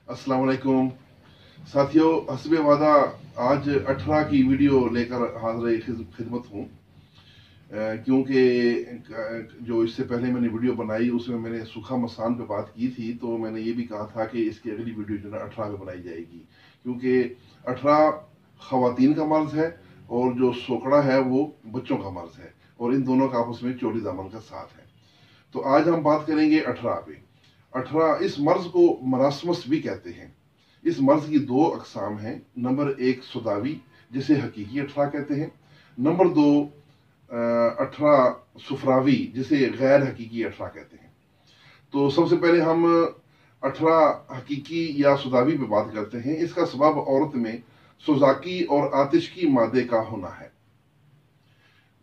अस्सलाम वालेकुम साथियों, हस्बे वादा आज 18 की वीडियो लेकर हाजिर खिदमत हूँ। क्योंकि जो इससे पहले मैंने वीडियो बनाई उसमें मैंने सूखा मसान पे बात की थी, तो मैंने ये भी कहा था कि इसकी अगली वीडियो जो है 18 पे बनाई जाएगी, क्योंकि 18 ख़वातीन का मर्ज है और जो सोकड़ा है वो बच्चों का मर्ज है, और इन दोनों का आपस में चोली दामन का साथ है। तो आज हम बात करेंगे 18 पे। 18 इस मर्ज को मरासमस भी कहते हैं। इस मर्ज की दो अकसाम हैं। नंबर एक सुदावी, जिसे हकीकी 18 कहते हैं। नंबर दो 18 सुफरावी, जिसे गैर हकीकी 18 कहते हैं। तो सबसे पहले हम 18 हकीकी या सुदावी पे बात करते हैं। इसका सबब औरत में सुजाकी और आतिशकी मादे का होना है।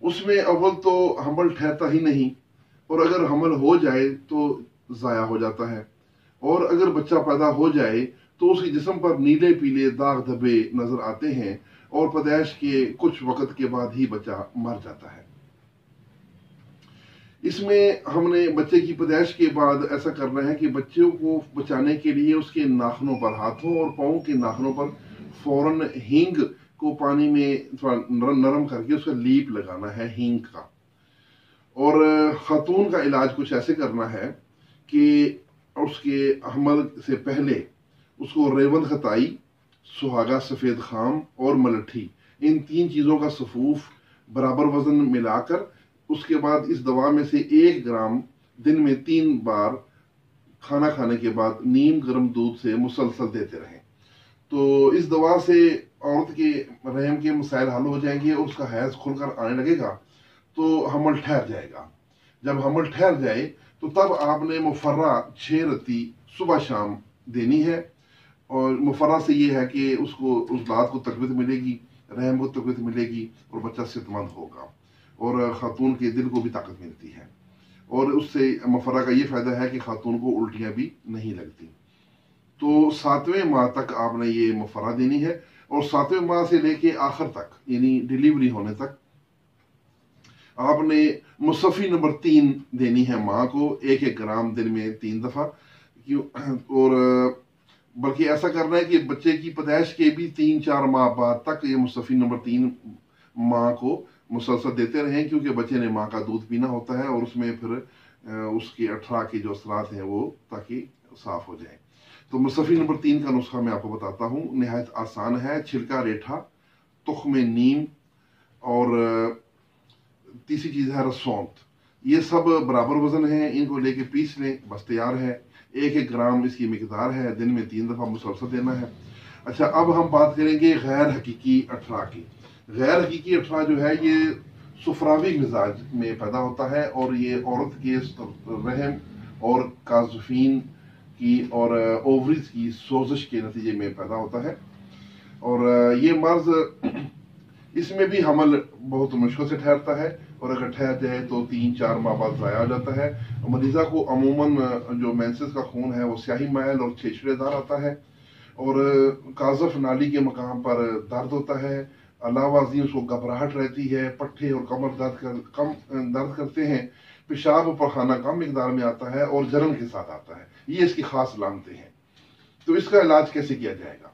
उसमें अव्वल तो हमल ठहरता ही नहीं, और अगर हमल हो जाए तो ज़ाया हो जाता है, और अगर बच्चा पैदा हो जाए तो उसके जिस्म पर नीले पीले दाग धब्बे नजर आते हैं, और पैदाइश के कुछ वक्त के बाद ही बच्चा मर जाता है। इसमें हमने बच्चे की पैदाइश के बाद ऐसा करना है कि बच्चों को बचाने के लिए उसके नाखनों पर, हाथों और पाँव के नाखनों पर फौरन हींग को पानी में थोड़ा नरम करके उसका लीप लगाना है, हींग का। और खातून का इलाज कुछ ऐसे करना है कि उसके हमल से पहले उसको रेवंद खताई, सुहागा सफ़ेद खाम और मलट्ठी, इन तीन चीज़ों का सफूफ बराबर वजन मिलाकर उसके बाद इस दवा में से 1 ग्राम दिन में 3 बार खाना खाने के बाद नीम गर्म दूध से मुसलसल देते रहें। तो इस दवा से औरत के रहम के मसाइल हल हो जाएंगे और उसका हैज खुलकर आने लगेगा, तो हमल ठहर जाएगा। जब हमल ठहर जाए तो तब आपने मुफर्रा 6 रत्ती सुबह शाम देनी है। और मुफर्रा से ये है कि उसको उस बात को तकवीत मिलेगी, रहम को तकवीत मिलेगी, और बच्चा सेहतमंद होगा, और खातून के दिल को भी ताकत मिलती है। और उससे मुफर्रा का ये फ़ायदा है कि खातून को उल्टियाँ भी नहीं लगती। तो 7वें माह तक आपने ये मुफर्रा देनी है, और 7वें माह से लेके आखिर तक, यानी डिलीवरी होने तक, आपने मुसफ़ी नंबर 3 देनी है माँ को, 1-1 ग्राम दिन में 3 दफ़ा। और बल्कि ऐसा करना है कि बच्चे की पैदाइश के भी 3-4 माह बाद तक ये मुसफ़ी नंबर 3 माँ को मुसलसल देते रहें, क्योंकि बच्चे ने माँ का दूध पीना होता है, और उसमें फिर उसके 18 के जो असरात हैं वो ताकि साफ हो जाए। तो मुसफ़ी नंबर 3 का नुस्खा मैं आपको बताता हूँ, नहायत आसान है। छिलका रेठा, तुख्म नीम, और तीसरी चीज़ है रसौंत। ये सब बराबर वजन है, इनको लेके पीस लें, बस तैयार है। 1-1 ग्राम इसकी मिकदार है, दिन में 3 दफ़ा मुसलसल देना है। अच्छा, अब हम बात करेंगे गैर हकीकी 18 की। गैर हकीकी 18 जो है ये सुफरावी मिजाज में पैदा होता है, और ये औरत के रहम और काजफीन की और ओवरीज की सोजिश के नतीजे में पैदा होता है। और ये मर्ज, इसमें भी हमल बहुत मुश्किल से ठहरता है, और अगर ठहर जाए तो 3-4 माह बाद ज़ाया हो जाता है। मरीज़ा को अमूमन जो मेंसेस का खून है वो स्याही मैल और छेछड़ेदार आता है, और काजफ नाली के मकाम पर दर्द होता है। अलावा जी उसको घबराहट रहती है, पट्टे और कमर कम दर्द करते हैं, पेशाब और पखाना कम मिकदार में आता है, और जलन के साथ आता है। ये इसकी खास लामतें हैं। तो इसका इलाज कैसे किया जाएगा?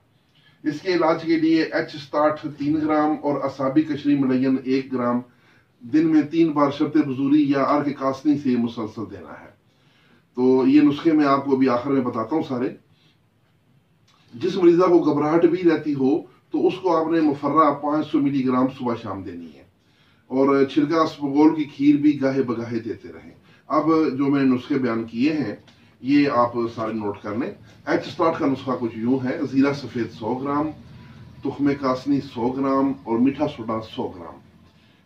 इसके इलाज के लिए H-60 3 ग्राम और असाबी कशरी मलयन 1 ग्राम दिन में 3 बार शर्त बजूरी या अर्क कासनी से मुसलसल देना है। तो ये नुस्खे मैं आपको अभी आखिर में बताता हूँ सारे। जिस मरीजा को घबराहट भी रहती हो तो उसको आपने मुफर्रा 500 मिलीग्राम सुबह शाम देनी है, और छिलका अस्पगोल की खीर भी गाहे बगाहे देते रहें। अब जो मैंने नुस्खे बयान किए हैं ये आप सारे नोट कर लें। H-60 का नुस्खा कुछ यूं है: जीरा सफ़ेद 100 ग्राम, तुख्मे कासनी 100 ग्राम और मीठा सोडा 100 ग्राम,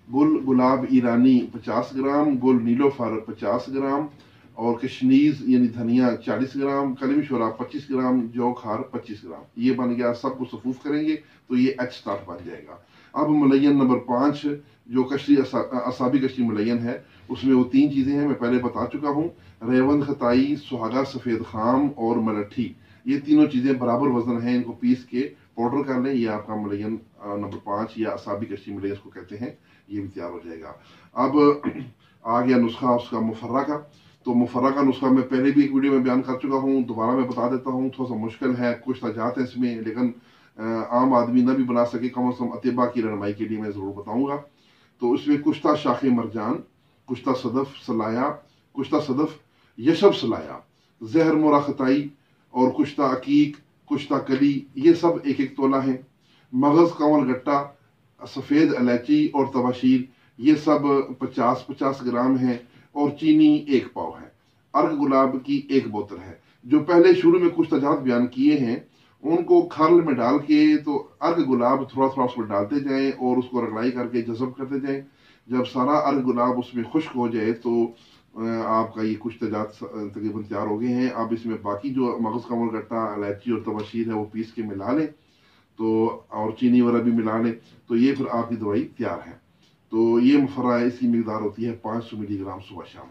गुल गुलाब ईरानी 50 ग्राम, गुल नीलोफर 50 ग्राम, और कशनीज यानी धनिया 40 ग्राम, कलमी शोरा 25 ग्राम, जौ खार 25 ग्राम। ये बन गया। सबको सफूफ करेंगे तो ये H-60 बन जाएगा। अब मलयन नंबर 5 जो कशरी असाबी कशरी मलयन है, उसमें वो 3 चीज़ें हैं, मैं पहले बता चुका हूँ। रेवंद खताई, सुहागा सफ़ेद खाम और मलट्ठी, ये तीनों चीज़ें बराबर वजन है, इनको पीस के पाउडर कर लें। ये आपका मलयन नंबर 5 या असाबी कशरी मलयन इसको कहते हैं, ये भी तैयार हो जाएगा। अब आ गया नुस्खा उसका मुफर्रा का। तो मुफर्रा का नुस्खा मैं पहले भी एक वीडियो में बयान कर चुका हूँ, दोबारा मैं बता देता हूँ। थोड़ा सा मुश्किल है, कुछ तजात है इसमें, लेकिन आम आदमी ना भी बना सके, कम से कम अतिबा की रहनुमाई के लिए मैं ज़रूर बताऊँगा। तो इसमें कुश्ता शाख मरजान, कुश्ता सदफ सलाया, कुश्ता सदफ यशब सलाया, जहर मोरा खताई और कुश्ता अकीक, कुश्ता कली, ये सब एक एक तोला है। मगज़ कंवल गट्टा, सफ़ेद इलायची और तबाशीर, ये सब 50-50 ग्राम है। और चीनी 1 पाव है। अर्ग गुलाब की 1 बोतल है। जो पहले शुरू में कुछ तजात बयान किए हैं उनको खरल में डाल के, तो अर्ग गुलाब थोड़ा थोड़ा उसमें डालते जाएं और उसको रगड़ाई करके जज़ब करते जाएं। जब सारा अर्ग गुलाब उसमें खुश्क हो जाए तो आपका ये कुछ तजात तकरीबन तैयार हो गए हैं। आप इसमें बाकी जो मगज़ कंवल गट्टा, इलायची और तबशीर है वो पीस के मिला लें, तो और चीनी वगैरह भी मिला लें, तो ये फिर आपकी दवाई तैयार है। तो ये मुफर्रा है, इसकी मिकदार होती है 500 मिलीग्राम सुबह शाम।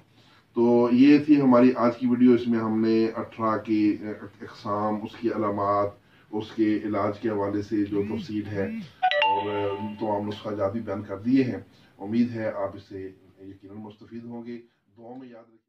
तो ये थी हमारी आज की वीडियो। इसमें हमने 18 की अक़साम, उसकी अलामात, उसके इलाज के हवाले से जो तफसील है और तमाम नुस्खा जात भी बयान कर दिए हैं। उम्मीद है आप इससे यकीनन मुस्तफ़ीद होंगे। दुआ में याद रखिए।